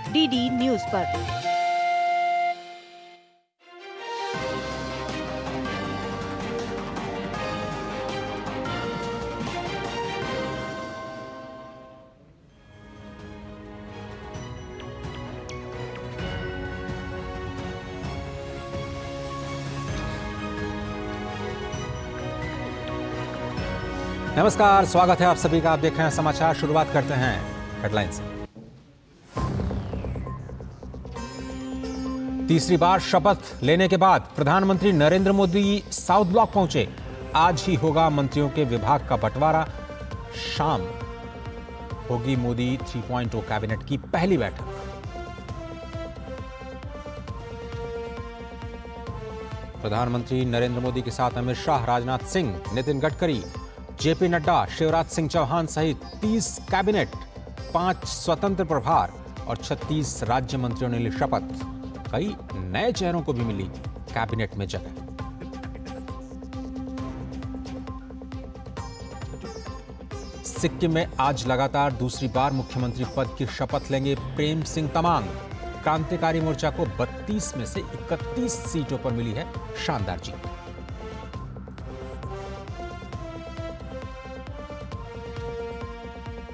DD news पर। नमस्कार, स्वागत है आप सभी का। आप देख रहे हैं समाचार। शुरुआत करते हैं हेडलाइन से। तीसरी बार शपथ लेने के बाद प्रधानमंत्री नरेंद्र मोदी साउथ ब्लॉक पहुंचे। आज ही होगा मंत्रियों के विभाग का बंटवारा। शाम होगी मोदी 3.0 कैबिनेट की पहली बैठक। प्रधानमंत्री नरेंद्र मोदी के साथ अमित शाह, राजनाथ सिंह, नितिन गडकरी, जेपी नड्डा, शिवराज सिंह चौहान सहित 30 कैबिनेट, 5 स्वतंत्र प्रभार और 36 राज्य मंत्रियों ने ली शपथ। कई नए चेहरों को भी मिली कैबिनेट में जगह। सिक्किम में आज लगातार दूसरी बार मुख्यमंत्री पद की शपथ लेंगे प्रेम सिंह तमांग। क्रांतिकारी मोर्चा को 32 में से 31 सीटों पर मिली है शानदार जीत।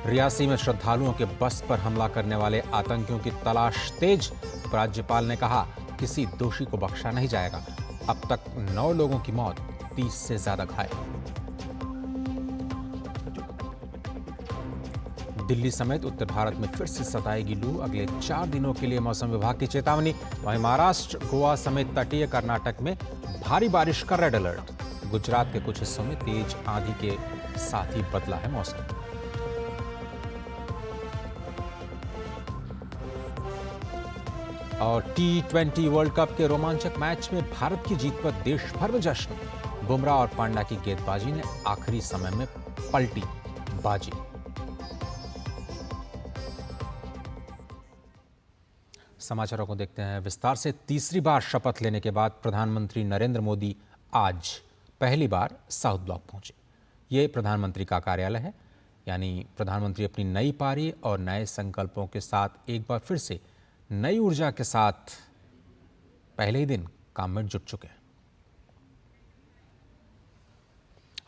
रियासी में श्रद्धालुओं के बस पर हमला करने वाले आतंकियों की तलाश तेज। उपराज्यपाल ने कहा, किसी दोषी को बख्शा नहीं जाएगा। अब तक 9 लोगों की मौत, 30 से ज्यादा घायल। दिल्ली समेत उत्तर भारत में फिर से सताएगी लू। अगले 4 दिनों के लिए मौसम विभाग की चेतावनी। वहीं महाराष्ट्र, गोवा समेत तटीय कर्नाटक में भारी बारिश का रेड अलर्ट। गुजरात के कुछ हिस्सों में तेज आंधी के साथ ही बदला है मौसम। और T20 वर्ल्ड कप के रोमांचक मैच में भारत की जीत पर देश भर में जश्न। बुमराह और पांड्या की गेंदबाजी ने आखिरी समय में पलटी बाजी। समाचारों को देखते हैं विस्तार से। तीसरी बार शपथ लेने के बाद प्रधानमंत्री नरेंद्र मोदी आज पहली बार साउथ ब्लॉक पहुंचे। ये प्रधानमंत्री का कार्यालय है, यानी प्रधानमंत्री अपनी नई पारी और नए संकल्पों के साथ एक बार फिर से नई ऊर्जा के साथ पहले ही दिन काम में जुट चुके हैं।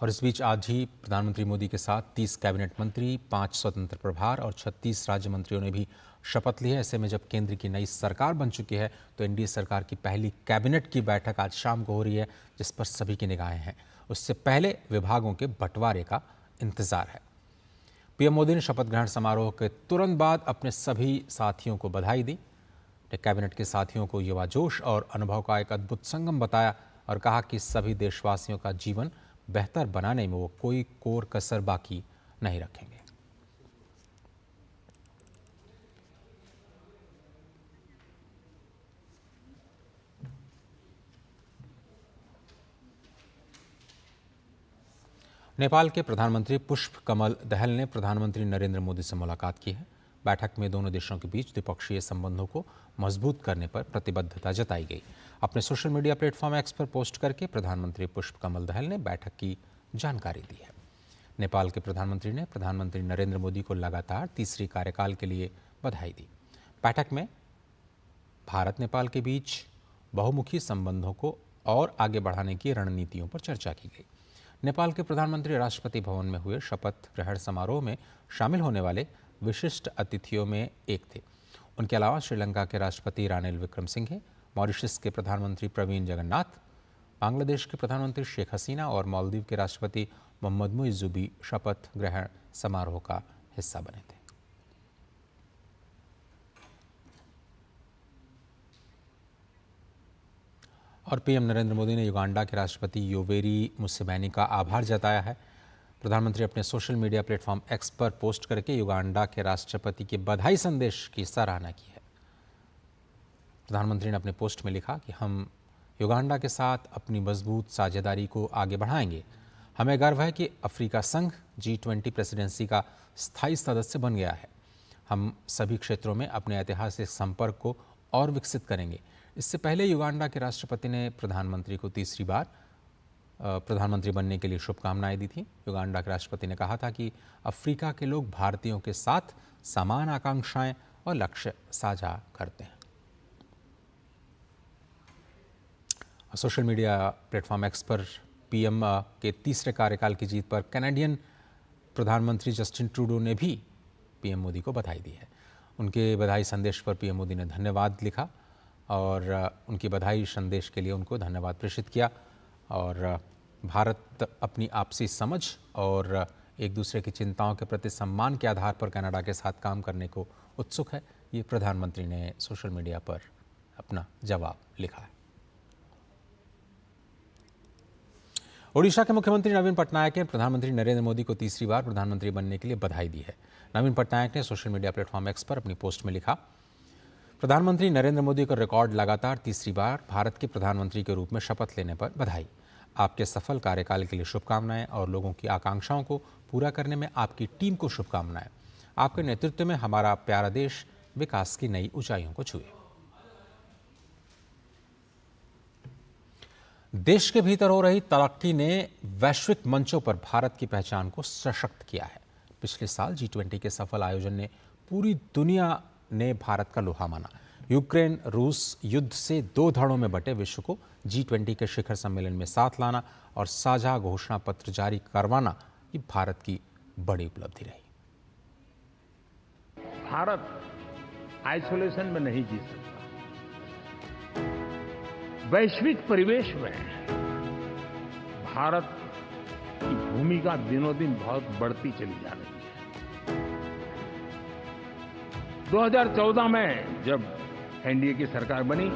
और इस बीच आज ही प्रधानमंत्री मोदी के साथ 30 कैबिनेट मंत्री, 5 स्वतंत्र प्रभार और 36 राज्य मंत्रियों ने भी शपथ ली है। ऐसे में जब केंद्र की नई सरकार बन चुकी है तो एनडीए सरकार की पहली कैबिनेट की बैठक आज शाम को हो रही है, जिस पर सभी की निगाहें हैं। उससे पहले विभागों के बंटवारे का इंतजार है। पीएम मोदी ने शपथ ग्रहण समारोह के तुरंत बाद अपने सभी साथियों को बधाई दी। कैबिनेट के साथियों को युवा जोश और अनुभव का एक अद्भुत संगम बताया और कहा कि सभी देशवासियों का जीवन बेहतर बनाने में वो कोई कोर कसर बाकी नहीं रखेंगे। नेपाल के प्रधानमंत्री पुष्प कमल दहल ने प्रधानमंत्री नरेंद्र मोदी से मुलाकात की है। बैठक में दोनों देशों के बीच द्विपक्षीय संबंधों को मजबूत करने पर प्रतिबद्धता जताई गई। अपने सोशल मीडिया प्लेटफॉर्म एक्स पर पोस्ट करके प्रधानमंत्री पुष्प कमल दहल ने बैठक की जानकारी दी है। नेपाल के प्रधानमंत्री ने प्रधानमंत्री नरेंद्र मोदी को लगातार तीसरी कार्यकाल के लिए बधाई दी। बैठक में भारत नेपाल के बीच बहुमुखी संबंधों को और आगे बढ़ाने की रणनीतियों पर चर्चा की गई। नेपाल के प्रधानमंत्री राष्ट्रपति भवन में हुए शपथ ग्रहण समारोह में शामिल होने वाले विशिष्ट अतिथियों में एक थे। उनके अलावा श्रीलंका के राष्ट्रपति रानिल विक्रमसिंघे, मॉरिशस के प्रधानमंत्री प्रवीण जगन्नाथ, बांग्लादेश के प्रधानमंत्री शेख हसीना और मालदीव के राष्ट्रपति मोहम्मद मुइज़्ज़ू भी शपथ ग्रहण समारोह का हिस्सा बने थे। और पीएम नरेंद्र मोदी ने युगांडा के राष्ट्रपति योवेरी मुसेवेनी का आभार जताया है। प्रधानमंत्री अपने सोशल मीडिया प्लेटफॉर्म एक्स पर पोस्ट करके युगांडा के राष्ट्रपति के बधाई संदेश की सराहना की है। प्रधानमंत्री ने अपने पोस्ट में लिखा कि हम युगांडा के साथ अपनी मजबूत साझेदारी को आगे बढ़ाएंगे। हमें गर्व है कि अफ्रीका संघ G20 प्रेसिडेंसी का स्थायी सदस्य बन गया है। हम सभी क्षेत्रों में अपने ऐतिहासिक संपर्क को और विकसित करेंगे। इससे पहले युगांडा के राष्ट्रपति ने प्रधानमंत्री को तीसरी बार प्रधानमंत्री बनने के लिए शुभकामनाएं दी थी। युगांडा के राष्ट्रपति ने कहा था कि अफ्रीका के लोग भारतीयों के साथ समान आकांक्षाएं और लक्ष्य साझा करते हैं। सोशल मीडिया प्लेटफॉर्म एक्स पर पीएम के तीसरे कार्यकाल की जीत पर कैनेडियन प्रधानमंत्री जस्टिन ट्रूडो ने भी पीएम मोदी को बधाई दी है। उनके बधाई संदेश पर पीएम मोदी ने धन्यवाद लिखा और उनकी बधाई संदेश के लिए उनको धन्यवाद प्रेषित किया। और भारत अपनी आपसी समझ और एक दूसरे की चिंताओं के प्रति सम्मान के आधार पर कनाडा के साथ काम करने को उत्सुक है, ये प्रधानमंत्री ने सोशल मीडिया पर अपना जवाब लिखा है। ओडिशा के मुख्यमंत्री नवीन पटनायक ने प्रधानमंत्री नरेंद्र मोदी को तीसरी बार प्रधानमंत्री बनने के लिए बधाई दी है। नवीन पटनायक ने सोशल मीडिया प्लेटफॉर्म एक्स पर अपनी पोस्ट में लिखा, प्रधानमंत्री नरेंद्र मोदी का रिकॉर्ड लगातार तीसरी बार भारत के प्रधानमंत्री के रूप में शपथ लेने पर बधाई। आपके सफल कार्यकाल के लिए शुभकामनाएं और लोगों की आकांक्षाओं को पूरा करने में आपकी टीम को शुभकामनाएं। आपके नेतृत्व में हमारा प्यारा देश विकास की नई ऊंचाइयों को छुए। देश के भीतर हो रही तरक्की ने वैश्विक मंचों पर भारत की पहचान को सशक्त किया है। पिछले साल G20 के सफल आयोजन ने पूरी दुनिया ने भारत का लोहा माना। यूक्रेन रूस युद्ध से दो धड़ों में बटे विश्व को G20 के शिखर सम्मेलन में साथ लाना और साझा घोषणा पत्र जारी करवाना ये भारत की बड़ी उपलब्धि रही। भारत आइसोलेशन में नहीं जी सकता। वैश्विक परिवेश में भारत की भूमिका दिनों दिन बहुत बढ़ती चली जा रही है। 2014 में जब एनडीए की सरकार बनी,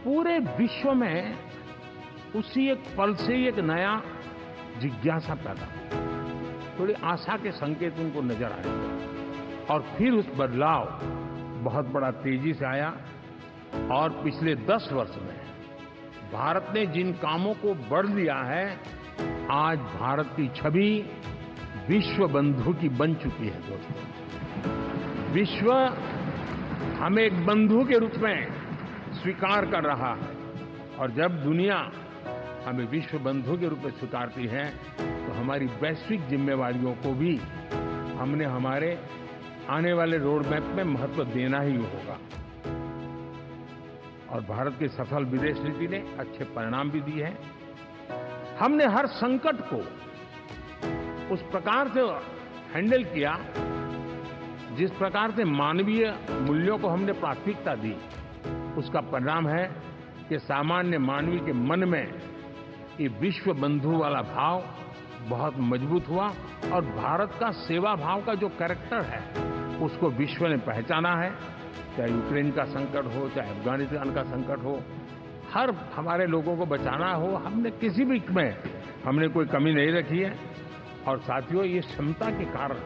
पूरे विश्व में उसी एक पल से एक नया जिज्ञासा पैदा हुई, थोड़ी आशा के संकेत उनको नजर आए और फिर उस बदलाव बहुत बड़ा तेजी से आया। और पिछले 10 वर्ष में भारत ने जिन कामों को बढ़ लिया है, आज भारत की छवि विश्व बंधु की बन चुकी है। दोस्तों, विश्व हमें एक बंधु के रूप में स्वीकार कर रहा है और जब दुनिया हमें विश्व बंधु के रूप में स्वीकारती है तो हमारी वैश्विक जिम्मेवारियों को भी हमने हमारे आने वाले रोड मैप में महत्व देना ही होगा। और भारत की सफल विदेश नीति ने अच्छे परिणाम भी दिए हैं। हमने हर संकट को उस प्रकार से हैंडल किया जिस प्रकार से मानवीय मूल्यों को हमने प्राथमिकता दी। उसका परिणाम है कि सामान्य मानवी के मन में ये विश्व बंधु वाला भाव बहुत मजबूत हुआ और भारत का सेवा भाव का जो कैरेक्टर है उसको विश्व ने पहचाना है। चाहे यूक्रेन का संकट हो, चाहे अफगानिस्तान का संकट हो, हर हमारे लोगों को बचाना हो, हमने किसी भी में हमने कोई कमी नहीं रखी है। और साथियों, ये क्षमता के कारण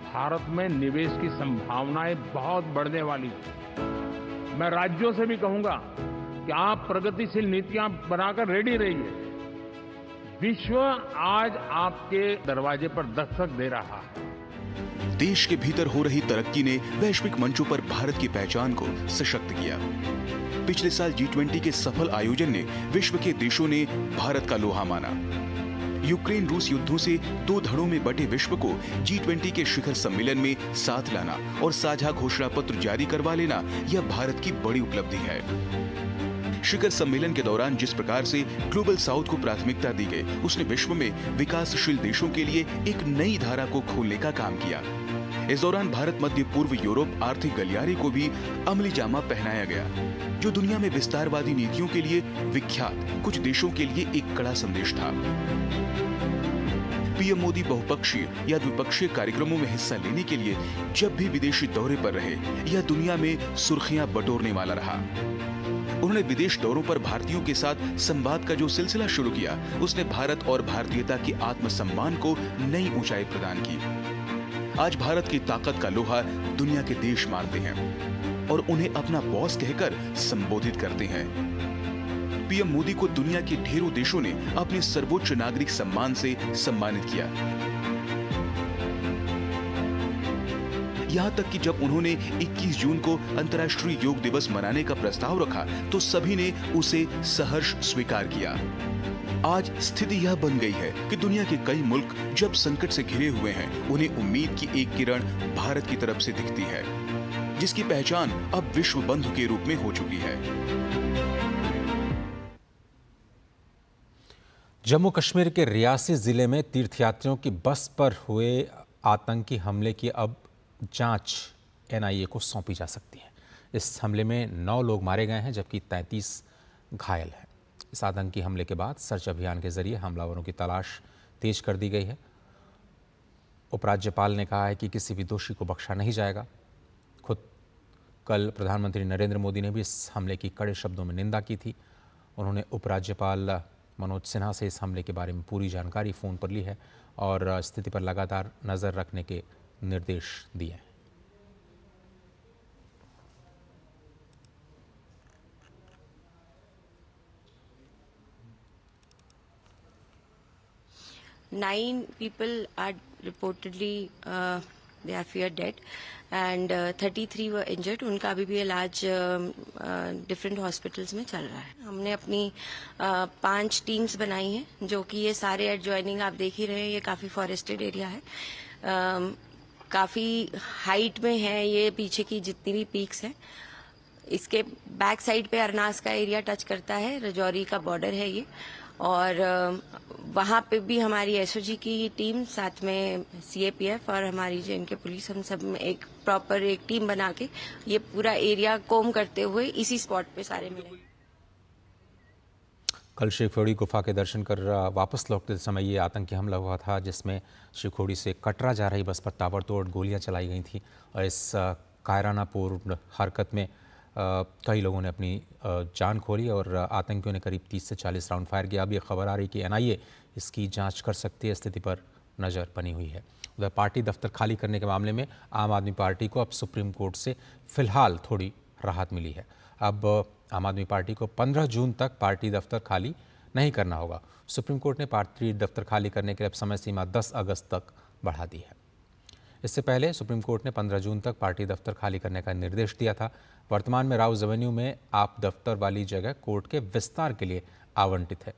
भारत में निवेश की संभावनाएं बहुत बढ़ने वाली है। मैं राज्यों से भी कहूंगा कि आप प्रगतिशील नीतियां बनाकर रेडी रहिए। विश्व आज आपके दरवाजे पर दस्तक दे रहा है। देश के भीतर हो रही तरक्की ने वैश्विक मंचों पर भारत की पहचान को सशक्त किया। पिछले साल G20 के सफल आयोजन ने विश्व के देशों ने भारत का लोहा माना। यूक्रेन रूस युद्धों से दो धड़ों में बटे विश्व को G20 के शिखर सम्मेलन में साथ लाना और साझा घोषणा पत्र जारी करवा लेना यह भारत की बड़ी उपलब्धि है। शिखर सम्मेलन के दौरान जिस प्रकार से ग्लोबल साउथ को प्राथमिकता दी गई, उसने विश्व में विकासशील देशों के लिए एक नई धारा को खोलने का काम किया। इस दौरान भारत मध्य पूर्व यूरोप आर्थिक गलियारे को भी अमली जामा पहनाया गया, जो दुनिया में विस्तारवादी नीतियों के लिए विख्यात कुछ देशों के लिए एक कड़ा संदेश था। पीएम मोदी बहुपक्षीय या द्विपक्षीय कार्यक्रमों में हिस्सा लेने के लिए जब भी विदेशी दौरे पर रहे, यह दुनिया में सुर्खियां बटोरने वाला रहा। उन्होंने विदेश दौरों पर भारतीयों के साथ संवाद का जो सिलसिला शुरू किया, उसने भारत और भारतीयता के आत्मसम्मान को नई ऊंचाई प्रदान की। आज भारत की ताकत का लोहा दुनिया के देश मानते हैं और उन्हें अपना बॉस कहकर संबोधित करते हैं। पीएम मोदी को दुनिया के ढेरों देशों ने अपने सर्वोच्च नागरिक सम्मान से सम्मानित किया। यहाँ तक कि जब उन्होंने 21 जून को अंतर्राष्ट्रीय योग दिवस मनाने का प्रस्ताव रखा तो सभी ने उसे सहर्ष स्वीकार किया। आज स्थिति यह बन गई है कि दुनिया के कई मुल्क जब संकट से घिरे हुए हैं, उन्हें उम्मीद की एक किरण भारत की तरफ से दिखती है, जिसकी पहचान अब विश्व बंधु के रूप में हो चुकी है। जम्मू कश्मीर के रियासी जिले में तीर्थयात्रियों की बस पर हुए आतंकी हमले की अब जांच एनआईए को सौंपी जा सकती है। इस हमले में 9 लोग मारे गए हैं जबकि 33 घायल हैं। इस आतंकी हमले के बाद सर्च अभियान के जरिए हमलावरों की तलाश तेज कर दी गई है। उपराज्यपाल ने कहा है कि किसी भी दोषी को बख्शा नहीं जाएगा। खुद कल प्रधानमंत्री नरेंद्र मोदी ने भी इस हमले की कड़े शब्दों में निंदा की थी। उन्होंने उपराज्यपाल मनोज सिन्हा से इस हमले के बारे में पूरी जानकारी फ़ोन पर ली है और स्थिति पर लगातार नज़र रखने के निर्देश दिए हैं। Nine people are reportedly they are feared dead and 33 were injured. उनका अभी भी इलाज डिफरेंट हॉस्पिटल्स में चल रहा है। हमने अपनी 5 टीम्स बनाई हैं जो कि ये सारे एडजॉइनिंग आप देख ही रहे हैं। ये काफ़ी फॉरेस्टेड एरिया है, काफ़ी हाइट में है। ये पीछे की जितनी भी पीक्स हैं, इसके बैक साइड पे अरनास का एरिया टच करता है, राजौरी का बॉर्डर है ये। और वहाँ पे भी हमारी एसओजी की टीम, साथ में सीएपीएफ और हमारी जेएनके पुलिस, हम सब एक प्रॉपर एक टीम बना के ये पूरा एरिया कोम करते हुए इसी स्पॉट पे सारे मिले। कल शिवखोड़ी गुफा के दर्शन कर वापस लौटते समय ये आतंकी हमला हुआ था, जिसमें शिवखोड़ी से कटरा जा रही बस पर ताबड़तोड़ गोलियां चलाई गई थी। और इस कायरानापूर्ण हरकत में कई लोगों ने अपनी जान खोली और आतंकियों ने करीब 30 से 40 राउंड फायर किया। अब ये खबर आ रही कि एनआईए इसकी जांच कर सकती है। स्थिति पर नज़र बनी हुई है। उधर पार्टी दफ्तर खाली करने के मामले में आम आदमी पार्टी को अब सुप्रीम कोर्ट से फिलहाल थोड़ी राहत मिली है। अब आम आदमी पार्टी को 15 जून तक पार्टी दफ्तर खाली नहीं करना होगा। सुप्रीम कोर्ट ने पार्टी दफ्तर खाली करने के लिए अब समय सीमा 10 अगस्त तक बढ़ा दी है। इससे पहले सुप्रीम कोर्ट ने 15 जून तक पार्टी दफ्तर खाली करने का निर्देश दिया था। वर्तमान में राउज एवेन्यू में आप दफ्तर वाली जगह कोर्ट के विस्तार के लिए आवंटित है।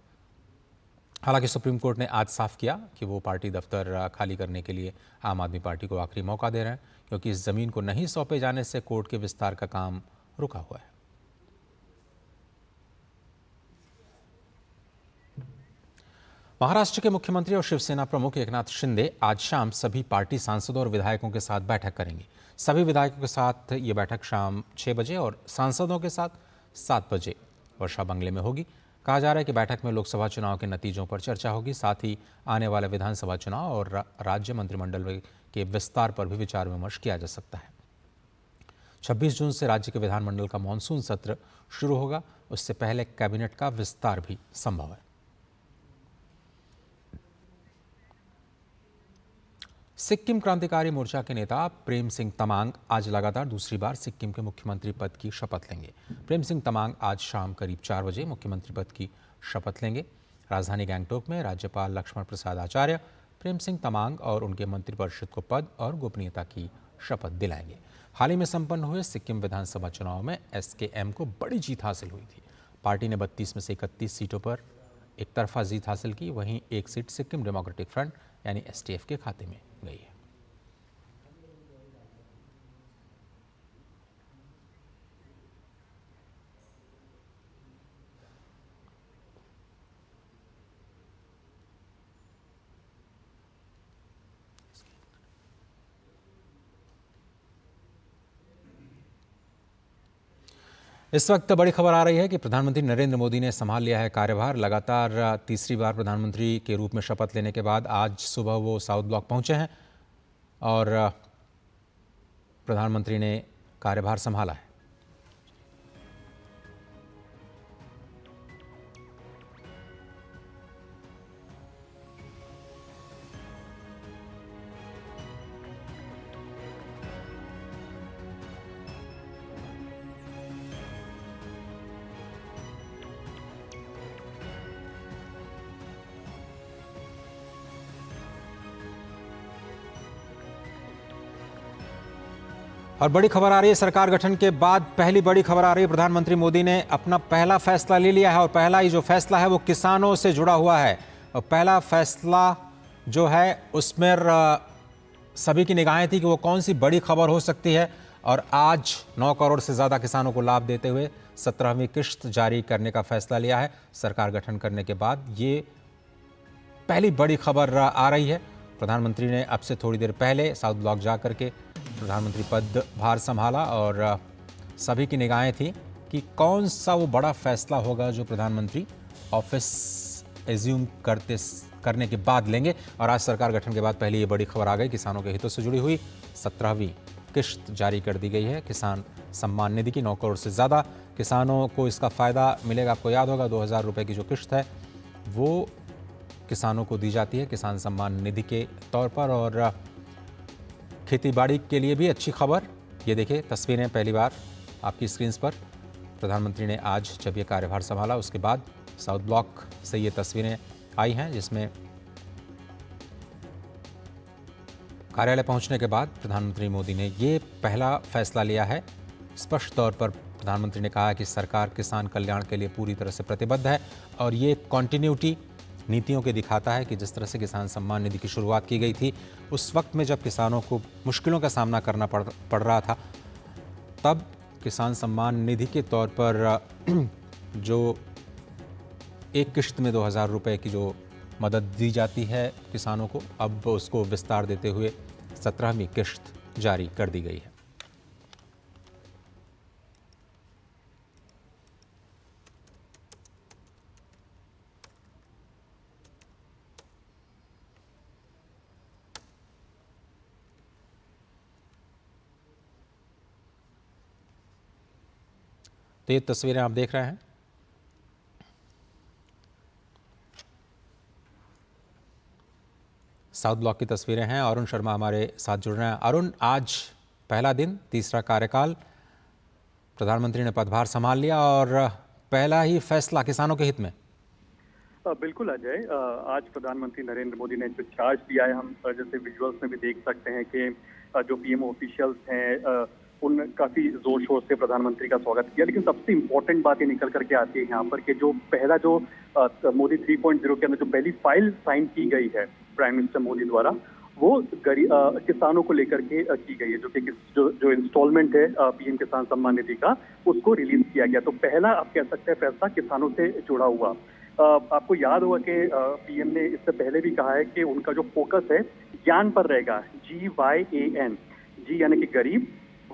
हालांकि सुप्रीम कोर्ट ने आज साफ किया कि वो पार्टी दफ्तर खाली करने के लिए आम आदमी पार्टी को आखिरी मौका दे रहे हैं, क्योंकि इस जमीन को नहीं सौंपे जाने से कोर्ट के विस्तार का काम रुका हुआ है। महाराष्ट्र के मुख्यमंत्री और शिवसेना प्रमुख एकनाथ शिंदे आज शाम सभी पार्टी सांसदों और विधायकों के साथ बैठक करेंगे। सभी विधायकों के साथ ये बैठक शाम 6 बजे और सांसदों के साथ 7 बजे वर्षा बंगले में होगी। कहा जा रहा है कि बैठक में लोकसभा चुनाव के नतीजों पर चर्चा होगी। साथ ही आने वाले विधानसभा चुनाव और राज्य मंत्रिमंडल के विस्तार पर भी विचार विमर्श किया जा सकता है। 26 जून से राज्य के विधानमंडल का मानसून सत्र शुरू होगा। उससे पहले कैबिनेट का विस्तार भी संभव है। सिक्किम क्रांतिकारी मोर्चा के नेता प्रेम सिंह तमांग आज लगातार दूसरी बार सिक्किम के मुख्यमंत्री पद की शपथ लेंगे। प्रेम सिंह तमांग आज शाम करीब 4 बजे मुख्यमंत्री पद की शपथ लेंगे। राजधानी गैंगटोक में राज्यपाल लक्ष्मण प्रसाद आचार्य प्रेम सिंह तमांग और उनके मंत्रिपरिषद को पद और गोपनीयता की शपथ दिलाएंगे। हाल ही में संपन्न हुए सिक्किम विधानसभा चुनाव में एसकेएम को बड़ी जीत हासिल हुई थी। पार्टी ने 32 में से 31 सीटों पर एक तरफा जीत हासिल की। वहीं एक सीट सिक्किम डेमोक्रेटिक फ्रंट यानी एसटीएफ के खाते में गई है। इस वक्त बड़ी खबर आ रही है कि प्रधानमंत्री नरेंद्र मोदी ने संभाल लिया है कार्यभार। लगातार तीसरी बार प्रधानमंत्री के रूप में शपथ लेने के बाद आज सुबह वो साउथ ब्लॉक पहुंचे हैं और प्रधानमंत्री ने कार्यभार संभाला है। और बड़ी खबर आ रही है, सरकार गठन के बाद पहली बड़ी खबर आ रही है, प्रधानमंत्री मोदी ने अपना पहला फैसला ले लिया है और पहला ही जो फैसला है वो किसानों से जुड़ा हुआ है। और पहला फैसला जो है उसमें सभी की निगाहें थी कि वो कौन सी बड़ी खबर हो सकती है, और आज 9 करोड़ से ज़्यादा किसानों को लाभ देते हुए 17वीं किश्त जारी करने का फैसला लिया है सरकार गठन करने के बाद। ये पहली बड़ी खबर आ रही है। प्रधानमंत्री ने अब से थोड़ी देर पहले साउथ ब्लॉक जा करके प्रधानमंत्री पद भार संभाला और सभी की निगाहें थी कि कौन सा वो बड़ा फैसला होगा जो प्रधानमंत्री ऑफिस एज्यूम करने के बाद लेंगे। और आज सरकार गठन के बाद पहली ये बड़ी खबर आ गई, किसानों के हितों से जुड़ी हुई 17वीं किश्त जारी कर दी गई है किसान सम्मान निधि की। 9 करोड़ से ज़्यादा किसानों को इसका फ़ायदा मिलेगा। आपको याद होगा 2000 रुपये की जो किश्त है वो किसानों को दी जाती है किसान सम्मान निधि के तौर पर। और खेती बाड़ी के लिए भी अच्छी खबर, ये देखिए तस्वीरें पहली बार आपकी स्क्रीन पर। प्रधानमंत्री ने आज जब ये कार्यभार संभाला उसके बाद साउथ ब्लॉक से ये तस्वीरें आई हैं, जिसमें कार्यालय पहुंचने के बाद प्रधानमंत्री मोदी ने ये पहला फैसला लिया है। स्पष्ट तौर पर प्रधानमंत्री ने कहा कि सरकार किसान कल्याण के लिए पूरी तरह से प्रतिबद्ध है और ये कॉन्टिन्यूटी नीतियों के दिखाता है कि जिस तरह से किसान सम्मान निधि की शुरुआत की गई थी उस वक्त में जब किसानों को मुश्किलों का सामना करना पड़ रहा था, तब किसान सम्मान निधि के तौर पर जो एक किश्त में 2000 रुपये की जो मदद दी जाती है किसानों को, अब उसको विस्तार देते हुए 17वीं किश्त जारी कर दी गई है। तो ये तस्वीरें आप देख रहे हैं, साउथ ब्लॉक की तस्वीरें हैं। अरुण शर्मा हमारे साथ जुड़ रहे हैं। अरुण, आज पहला दिन, तीसरा कार्यकाल, प्रधानमंत्री ने पदभार संभाल लिया और पहला ही फैसला किसानों के हित में। बिल्कुल अजय, आज प्रधानमंत्री नरेंद्र मोदी ने जो चार्ज दिया है, हम जैसे विजुअल्स में भी देख सकते हैं कि जो पीएम ऑफिशियल्स हैं उन काफी जोर शोर से प्रधानमंत्री का स्वागत किया। लेकिन सबसे इम्पोर्टेंट बात ये निकल करके आती है यहाँ पर कि जो पहला जो मोदी 3.0 के अंदर जो पहली फाइल साइन की गई है प्राइम मिनिस्टर मोदी द्वारा, वो किसानों को लेकर के की गई है, जो कि जो इंस्टॉलमेंट है पीएम किसान सम्मान निधि का, उसको रिलीज किया गया। तो पहला आप कह सकते हैं फैसला किसानों से जुड़ा हुआ। आपको याद होगा कि पीएम ने इससे पहले भी कहा है कि उनका जो फोकस है ज्ञान पर रहेगा, GYAN, जी यानी कि गरीब,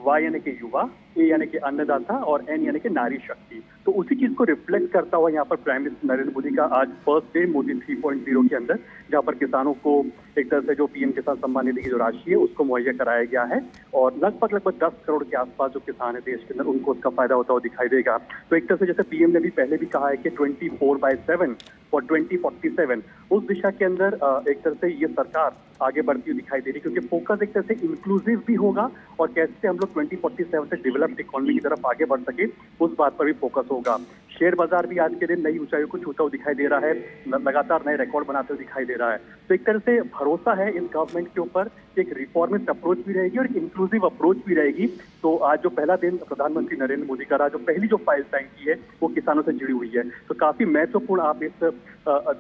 Y यानी कि युवा, A यानी कि अन्नदाता और N यानी कि नारी शक्ति। तो उसी चीज को रिफ्लेक्ट करता हुआ यहाँ पर प्राइम मिनिस्टर नरेंद्र मोदी का आज फर्स्ट डे मोदी 3.0 के अंदर, जहाँ पर किसानों को एक तरह से जो पीएम किसान सम्मान निधि की जो राशि है उसको मुहैया कराया गया है और लगभग 10 करोड़ के आसपास जो किसान है देश के अंदर उनको उसका फायदा होता हुआ दिखाई देगा। तो एक तरह से जैसे पीएम ने भी पहले भी कहा है कि 24/7 और 2047 उस दिशा के अंदर एक तरह से ये सरकार आगे बढ़ती हुई दिखाई दे रही है, क्योंकि फोकस एक तरह से इंक्लूसिव भी होगा और कैसे हम लोग 2047 से डेवलप्ड इकोनॉमी की तरफ आगे बढ़ सके उस बात पर भी फोकस होगा। शेयर बाजार भी आज के दिन नई ऊंचाइयों को छूता हुआ दिखाई दे रहा है, लगातार नए रिकॉर्ड बनाते हुए दिखाई दे रहा है। तो एक तरह से भरोसा है इस गवर्नमेंट के ऊपर, एक रिफॉर्मिस्ट अप्रोच भी रहेगी और एक इंक्लूसिव अप्रोच भी रहेगी। तो आज जो पहला दिन प्रधानमंत्री नरेंद्र मोदी का रहा, जो पहली जो फाइल साइन की है वो किसानों से जुड़ी हुई है। तो काफी महत्वपूर्ण आप इस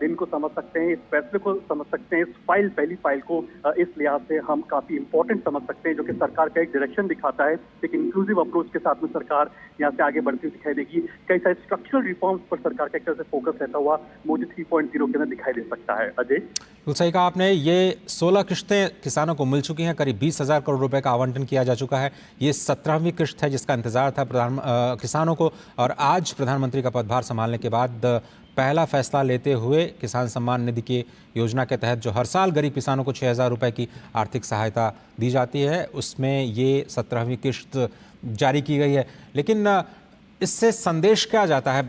दिन को समझ सकते हैं, इस फैसले को समझ सकते हैं, इस पहली फाइल को इस लिहाज से हम काफी इंपॉर्टेंट समझ सकते हैं, जो कि सरकार का एक डायरेक्शन दिखाता है। एक इंक्लूसिव अप्रोच के साथ में सरकार यहाँ से आगे बढ़ती हुई दिखाई देगी। कई सारे स्ट्रक्चरल रिफॉर्म्स पर सरकार का एक तरह से फोकस रहता हुआ मोदी 3.0 के अंदर दिखाई दे सकता है। अजय, तो सही कहा आपने, ये 16 किश्तें किसानों को मिल चुकी हैं, करीब 20,000 करोड़ रुपए का आवंटन किया जा चुका है। ये 17वीं किश्त है जिसका इंतजार था किसानों को, और आज प्रधानमंत्री का पदभार संभालने के बाद पहला फैसला लेते हुए किसान सम्मान निधि की योजना के तहत जो हर साल गरीब किसानों को 6,000 रुपये की आर्थिक सहायता दी जाती है, उसमें ये 17वीं किश्त जारी की गई है। लेकिन इससे संदेश क्या जाता है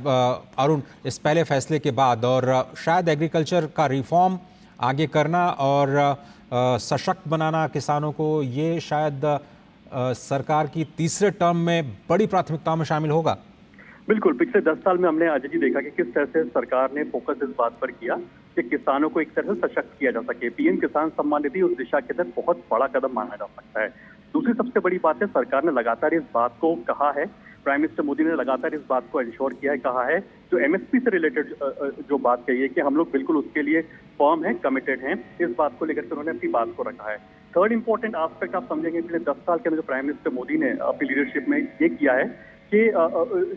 अरुण इस पहले फैसले के बाद? और शायद एग्रीकल्चर का रिफॉर्म आगे करना और सशक्त बनाना किसानों को, ये शायद सरकार की तीसरे टर्म में बड़ी प्राथमिकताओं में शामिल होगा। बिल्कुल, पिछले 10 साल में हमने अजय जी देखा कि किस तरह से सरकार ने फोकस इस बात पर किया कि किसानों को एक तरह से सशक्त किया जा सके। पीएम किसान सम्मान निधि उस दिशा के अंदर बहुत बड़ा कदम माना जा सकता है। दूसरी सबसे बड़ी बात है, सरकार ने लगातार इस बात को कहा है, प्राइम मिनिस्टर मोदी ने लगातार इस बात को इंश्योर किया है, कहा है, जो एमएसपी से रिलेटेड जो बात कही है कि हम लोग बिल्कुल उसके लिए फर्म है, कमिटेड हैं, इस बात को लेकर के उन्होंने अपनी बात को रखा है। थर्ड इंपॉर्टेंट एस्पेक्ट आप समझेंगे, पिछले 10 साल के अंदर जो प्राइम मिनिस्टर मोदी ने अपनी लीडरशिप में ये किया है कि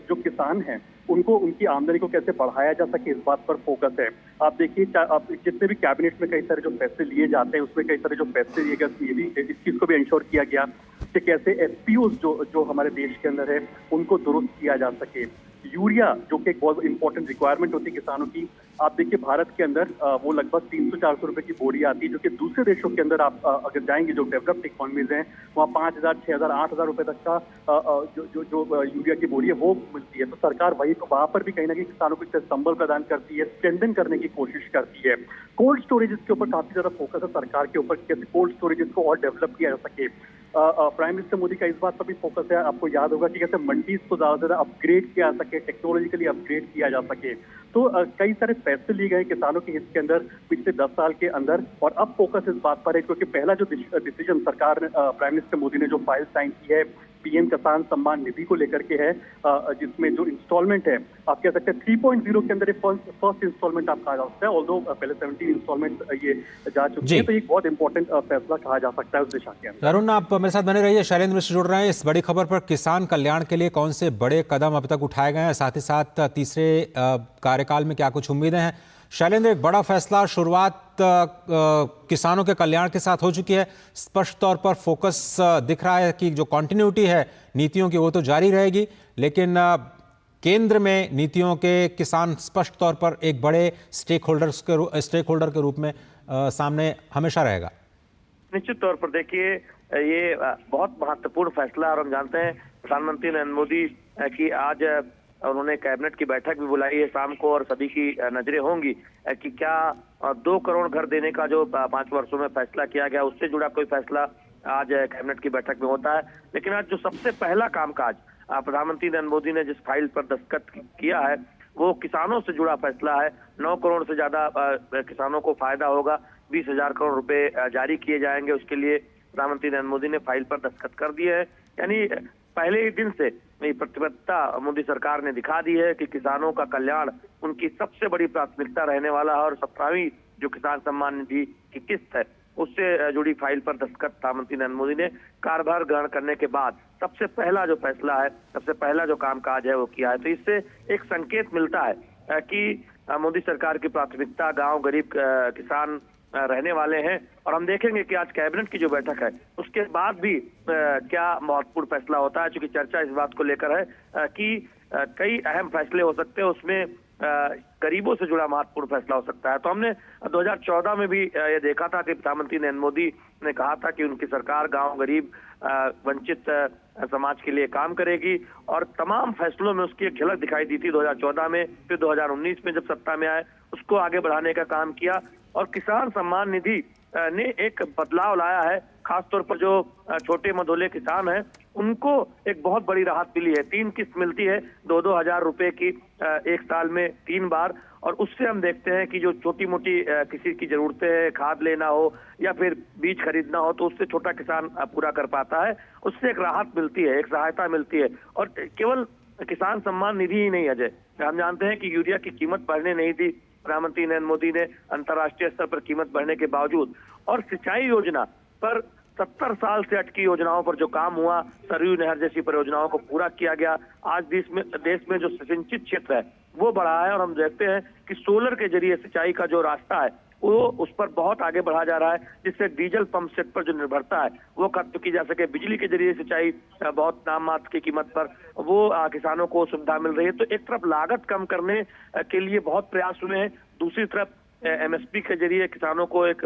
जो किसान हैं उनको उनकी आमदनी को कैसे बढ़ाया जा सके, इस बात पर फोकस है। आप देखिए, जितने भी कैबिनेट में कई सारे जो फैसले लिए जाते हैं उसमें कई सारे जो फैसले लिए गए, ये भी इस चीज को भी इंश्योर किया गया कि कैसे एफपीओज जो हमारे देश के अंदर है उनको दुरुस्त किया जा सके। यूरिया जो कि एक बहुत इंपॉर्टेंट रिक्वायरमेंट होती है किसानों की, आप देखिए भारत के अंदर वो लगभग 300-400 रुपए की बोरी आती है, जो कि दूसरे देशों के अंदर आप अगर जाएंगे जो डेवलप्ड इकोनॉमीज हैं वहाँ 5,000, 6,000, 8,000 रुपए तक का जो यूरिया की बोरी है वो मिलती है। तो सरकार वहाँ पर भी कहीं ना कहीं किसानों को संबल प्रदान करती है, स्ट्रेंथन करने की कोशिश करती है। कोल्ड स्टोरेज के ऊपर काफी ज्यादा फोकस है सरकार के ऊपर, कैसे कोल्ड स्टोरेज को और डेवलप किया जा सके। प्राइम मिनिस्टर मोदी का इस बात पर भी फोकस है, आपको याद होगा कि कैसे मंडीज को ज्यादा से ज्यादा अपग्रेड किया जा सके, टेक्नोलॉजिकली अपग्रेड किया जा सके। तो कई सारे फैसले लिए गए किसानों के हित के अंदर पिछले 10 साल के अंदर, और अब फोकस इस बात पर है क्योंकि पहला जो डिसीजन सरकार ने प्राइम मिनिस्टर मोदी ने जो फाइल साइन की है पीएम किसान सम्मान निधि को लेकर के है, जिसमें जो इंस्टॉलमेंट है आप कह सकते हैं 3.0 के अंदर फर्स्ट इंस्टॉलमेंट आप कहा जा सकता है, ऑल्दो पहले 17 इंस्टॉलमेंट ये जा चुकी है, तो एक बहुत इंपॉर्टेंट फैसला कहा जा सकता है उस दिशा के अंदर। अरुण, आप मेरे साथ बने रहिए। शैलेंद्र मिश्र जुड़ रहे हैं इस बड़ी खबर पर। किसान कल्याण के लिए कौन से बड़े कदम अब तक उठाए गए हैं, साथ ही साथ तीसरे कार्यकाल में क्या कुछ उम्मीदें हैं? शैलेंद्र, एक बड़ा फैसला, शुरुआत किसानों के कल्याण के साथ हो चुकी है। स्पष्ट तौर पर फोकस दिख रहा है कि जो कंटिन्यूटी है नीतियों की वो तो जारी रहेगी, लेकिन केंद्र में नीतियों के किसान स्पष्ट तौर पर एक बड़े स्टेक होल्डर के रूप में सामने हमेशा रहेगा। निश्चित तौर पर देखिए, ये बहुत महत्वपूर्ण फैसला, और हम जानते हैं प्रधानमंत्री नरेंद्र मोदी की आज उन्होंने कैबिनेट की बैठक भी बुलाई है शाम को, और सभी की नजरें होंगी कि क्या 2 करोड़ घर देने का जो 5 वर्षों में फैसला किया गया उससे जुड़ा कोई फैसला आज कैबिनेट की बैठक में होता है। लेकिन आज जो सबसे पहला कामकाज प्रधानमंत्री नरेंद्र मोदी ने जिस फाइल पर दस्तखत किया है वो किसानों से जुड़ा फैसला है। 9 करोड़ से ज्यादा किसानों को फायदा होगा, 20,000 करोड़ रुपए जारी किए जाएंगे, उसके लिए प्रधानमंत्री नरेंद्र मोदी ने फाइल पर दस्तखत कर दिए है। यानी पहले ही दिन से प्रतिबद्धता मोदी सरकार ने दिखा दी है कि किसानों का कल्याण उनकी सबसे बड़ी प्राथमिकता रहने वाला है, और 17वीं जो किसान सम्मान निधि की किस्त है उससे जुड़ी फाइल पर दस्तखत प्रधानमंत्री नरेंद्र मोदी ने कार्यभार ग्रहण करने के बाद सबसे पहला जो फैसला है, सबसे पहला जो कामकाज है वो किया है। तो इससे एक संकेत मिलता है कि मोदी सरकार की प्राथमिकता गांव, गरीब किसान रहने वाले हैं। और हम देखेंगे कि आज कैबिनेट की जो बैठक है उसके बाद भी क्या महत्वपूर्ण फैसला होता है, क्योंकि चर्चा इस बात को लेकर है कि कई अहम फैसले हो सकते हैं, उसमें गरीबों से जुड़ा महत्वपूर्ण फैसला हो सकता है। तो हमने 2014 में भी ये देखा था कि प्रधानमंत्री नरेंद्र मोदी ने कहा था कि उनकी सरकार गांव, गरीब, वंचित समाज के लिए काम करेगी, और तमाम फैसलों में उसकी एक झलक दिखाई दी थी 2014 में। फिर 2019 में जब सत्ता में आए उसको आगे बढ़ाने का काम किया, और किसान सम्मान निधि ने एक बदलाव लाया है। खासतौर पर जो छोटे मझोले किसान हैं उनको एक बहुत बड़ी राहत मिली है। 3 किस्त मिलती है 2-2 हजार रुपए की एक साल में 3 बार, और उससे हम देखते हैं कि जो छोटी मोटी किसी की जरूरतें हैं, खाद लेना हो या फिर बीज खरीदना हो, तो उससे छोटा किसान पूरा कर पाता है। उससे एक राहत मिलती है, एक सहायता मिलती है। और केवल किसान सम्मान निधि ही नहीं अजय, हम जानते हैं कि यूरिया की कीमत बढ़ने नहीं दी प्रधानमंत्री नरेंद्र मोदी ने अंतर्राष्ट्रीय स्तर पर कीमत बढ़ने के बावजूद, और सिंचाई योजना पर 70 साल से अटकी योजनाओं पर जो काम हुआ, सरयू नहर जैसी परियोजनाओं को पूरा किया गया। आज देश में जो सिंचित क्षेत्र है वो बढ़ा है, और हम देखते हैं कि सोलर के जरिए सिंचाई का जो रास्ता है वो उस पर बहुत आगे बढ़ा जा रहा है, जिससे डीजल पंप सेट पर जो निर्भरता है वो खत्म की जा सके। बिजली के जरिए सिंचाई बहुत नाम मात्र की कीमत पर वो किसानों को सुविधा मिल रही है। तो एक तरफ लागत कम करने के लिए बहुत प्रयास हुए हैं, दूसरी तरफ एमएसपी के जरिए किसानों को एक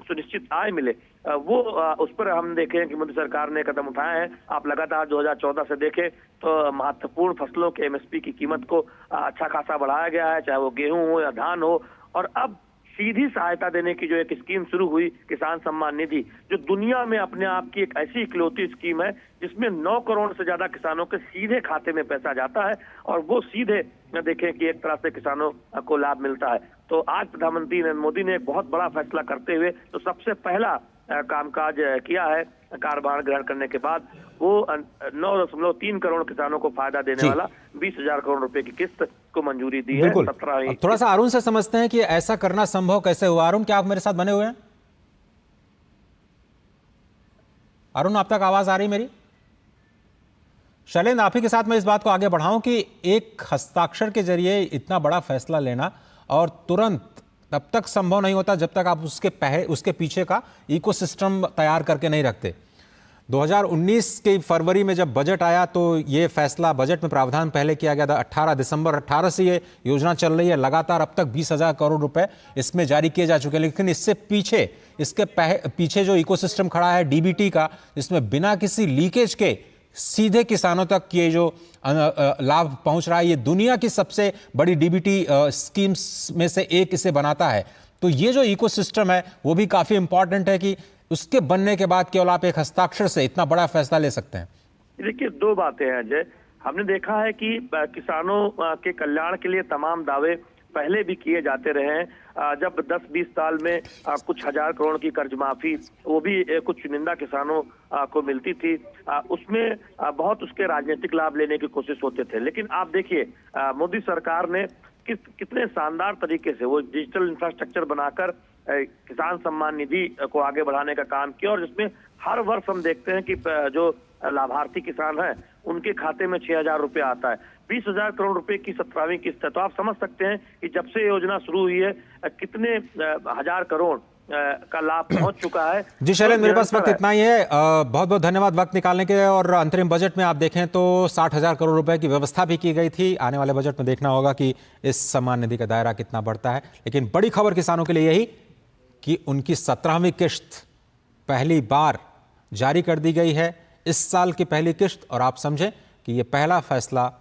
सुनिश्चित आय मिले, वो उस पर हम देखें कि मोदी सरकार ने कदम उठाए हैं। आप लगातार 2014 से देखें तो महत्वपूर्ण फसलों के एमएसपी की कीमत को अच्छा खासा बढ़ाया गया है, चाहे वो गेहूं हो या धान हो। और अब सीधी सहायता देने की जो एक स्कीम शुरू हुई, किसान सम्मान निधि, जो दुनिया में अपने आप की एक ऐसी इकलौती स्कीम है जिसमें 9 करोड़ से ज्यादा किसानों के सीधे खाते में पैसा जाता है, और वो सीधे देखें कि एक तरह से किसानों को लाभ मिलता है। तो आज प्रधानमंत्री नरेंद्र मोदी ने एक बहुत बड़ा फैसला करते हुए तो सबसे पहला कामकाज किया है कार्यभार ग्रहण करने के बाद, वो 9.3 करोड़ किसानों को फायदा देने वाला 20,000 करोड़ रुपए की किस्त को मंजूरी दी है। बिल्कुल। थोड़ा सा अरुण से समझते हैं कि ऐसा करना संभव कैसे हुआ। अरुण, क्या आप मेरे साथ बने हुए हैं? अरुण, आप तक आवाज आ रही मेरी? शैलेंद्र, आप ही के साथ मैं इस बात को आगे बढ़ाऊं कि एक हस्ताक्षर के जरिए इतना बड़ा फैसला लेना और तुरंत तब तक संभव नहीं होता जब तक आप उसके पीछे का इकोसिस्टम तैयार करके नहीं रखते। 2019 के फरवरी में जब बजट आया तो ये फैसला बजट में प्रावधान पहले किया गया था। 18 दिसंबर 18 से ये योजना चल रही है लगातार। अब तक 20,000 करोड़ रुपए इसमें जारी किए जा चुके हैं। लेकिन इससे इसके पीछे जो इकोसिस्टम खड़ा है डीबीटी का, जिसमें बिना किसी लीकेज के सीधे किसानों तक ये जो लाभ पहुंच रहा है, ये दुनिया की सबसे बड़ी डीबीटी स्कीम्स में से एक इसे बनाता है। तो ये जो इकोसिस्टम है वो भी काफी इंपॉर्टेंट है कि उसके बनने के बाद केवल आप एक हस्ताक्षर से इतना बड़ा फैसला ले सकते हैं। देखिए, दो बातें हैं अजय। हमने देखा है कि किसानों के कल्याण के लिए तमाम दावे पहले भी किए जाते रहे हैं। जब 10-20 साल में कुछ हजार करोड़ की कर्ज माफी, वो भी कुछ चुनिंदा किसानों को मिलती थी, उसमें बहुत उसके राजनीतिक लाभ लेने की कोशिश होते थे। लेकिन आप देखिए, मोदी सरकार ने कितने शानदार तरीके से वो डिजिटल इंफ्रास्ट्रक्चर बनाकर किसान सम्मान निधि को आगे बढ़ाने का काम किया, और जिसमें हर वर्ष हम देखते हैं कि जो लाभार्थी किसान हैं उनके खाते में 6,000 रुपये आता है। 20,000 करोड़ रुपए की 17वीं किस्त है। तो आप समझ सकते हैं कि जब से योजना शुरू हुई है कितने हजार करोड़ का लाभ पहुंच चुका है। जी शैलेंद्र, मेरे पास वक्त इतना ही है। बहुत बहुत धन्यवाद वक्त निकालने के। और अंतरिम बजट में आप देखें तो 60,000 करोड़ रुपए की व्यवस्था भी की गई थी। आने वाले बजट में देखना होगा कि इस सम्मान निधि का दायरा कितना बढ़ता है। लेकिन बड़ी खबर किसानों के लिए यही कि उनकी 17वीं किस्त पहली बार जारी कर दी गई है, इस साल की पहली किस्त। और आप समझें कि यह पहला फैसला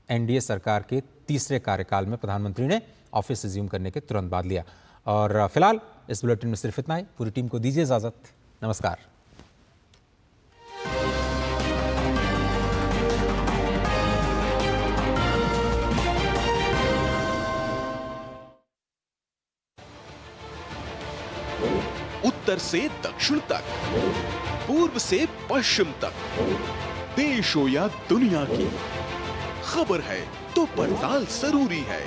एनडीए सरकार के तीसरे कार्यकाल में प्रधानमंत्री ने ऑफिस रिज्यूम करने के तुरंत बाद लिया। और फिलहाल इस बुलेटिन में सिर्फ इतना ही। पूरी टीम को दीजिए इजाजत। नमस्कार। उत्तर से दक्षिण तक, पूर्व से पश्चिम तक, देश हो या दुनिया की खबर है तो पड़ताल जरूरी है।